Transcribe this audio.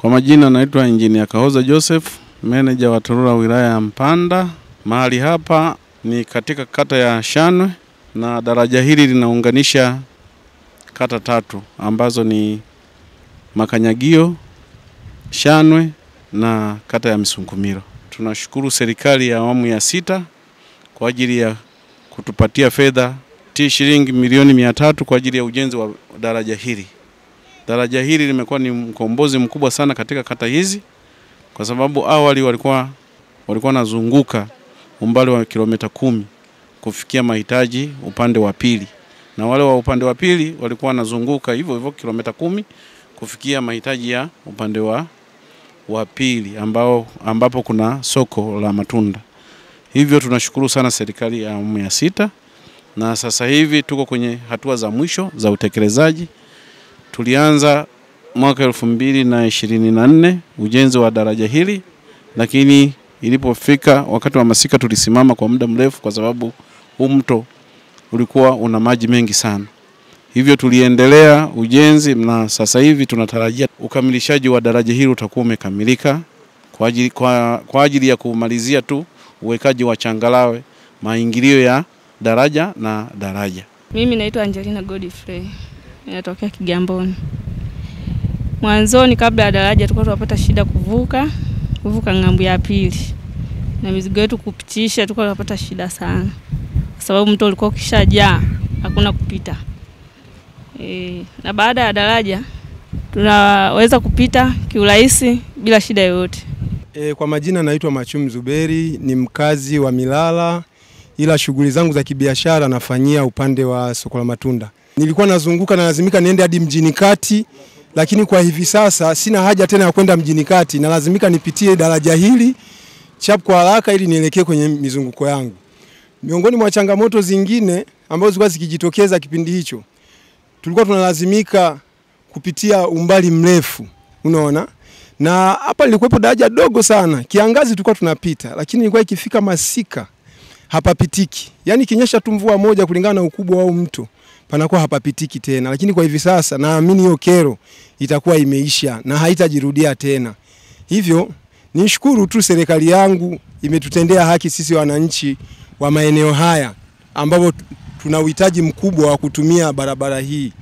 Kwa majina naitwa Engineer Kahoza Joseph, manager wa TARURA wilaya ya Mpanda. Mahali hapa ni katika kata ya Shanwe na daraja hili linaunganisha kata 3 ambazo ni Makanyagio, Shanwe na kata ya Misunkumiro. Tunashukuru serikali ya awamu ya 6 kwa ajili ya kutupatia fedha shilingi milioni 300 kwa ajili ya ujenzi wa daraja hili. Daraja hili limekuwa ni mkombozi mkubwa sana katika kata hizi kwa sababu awali walikuwa nazunguka umbali wa kilomita 10 kufikia mahitaji upande wa pili, na wale wa upande wa pili walikuwa nazunguka hivyo kilomita 10 kufikia mahitaji ya upande wa pili ambapo kuna soko la matunda. Hivyo tunashukuru sana serikali ya awamu ya 6, na sasa hivi tuko kwenye hatua za mwisho za utekelezaji. Tulianza mwaka 2024 ujenzi wa daraja hili, lakini ilipofika wakati wa masika tulisimama kwa muda mrefu kwa sababu huu mto ulikuwa una maji mengi sana. Hivyo tuliendelea ujenzi na sasa hivi tunatarajia ukamilishaji wa daraja hili utakuwa umekamilika kwa ajili ya kumalizia tu uwekaji wa changalawe maingilio ya daraja na daraja. Mimi naitwa Angelina Godfrey. Ninatokea Kigamboni. Mwanzoni kabla ya daraja tulikuwa tunapata shida kuvuka ngambo ya pili. Na mizigo yetu kupitisha tulikuwa tunapata shida sana. Kwa sababu mto ulikuwa ukishajaa, hakuna kupita. Na baada ya daraja tunaweza kupita kiurahisi bila shida yoyote. Kwa majina naitwa Machum Zuberi, ni mkazi wa Milala, ila shughuli zangu za kibiashara nafanyia upande wa soko la matunda. Nilikuwa nazunguka na lazimika niende hadi mjini kati, lakini kwa hivi sasa sina haja tena ya kwenda mjini kati, na lazimika nipitie daraja hili chap kwa haraka ili nielekee kwenye mizunguko yangu. Miongoni mwa changamoto zingine ambazo zilikuwa zikijitokeza kipindi hicho, tulikuwa tunalazimika kupitia umbali mrefu, unaona? Na hapa lilikuwepo daraja dogo sana. Kiangazi tulikuwa tunapita, lakini ilikuwa ikifika masika hapapitiki. Yaani kinyesha tu mvua moja kulingana na ukubwa wa mto, panakuwa hapapitiki tena. Lakini kwa hivi sasa naamini hiyo kero itakuwa imeisha na haitajirudia tena. Hivyo nishukuru tu serikali yangu imetutendea haki sisi wananchi wa maeneo haya ambao tuna uhitaji mkubwa wa kutumia barabara hii.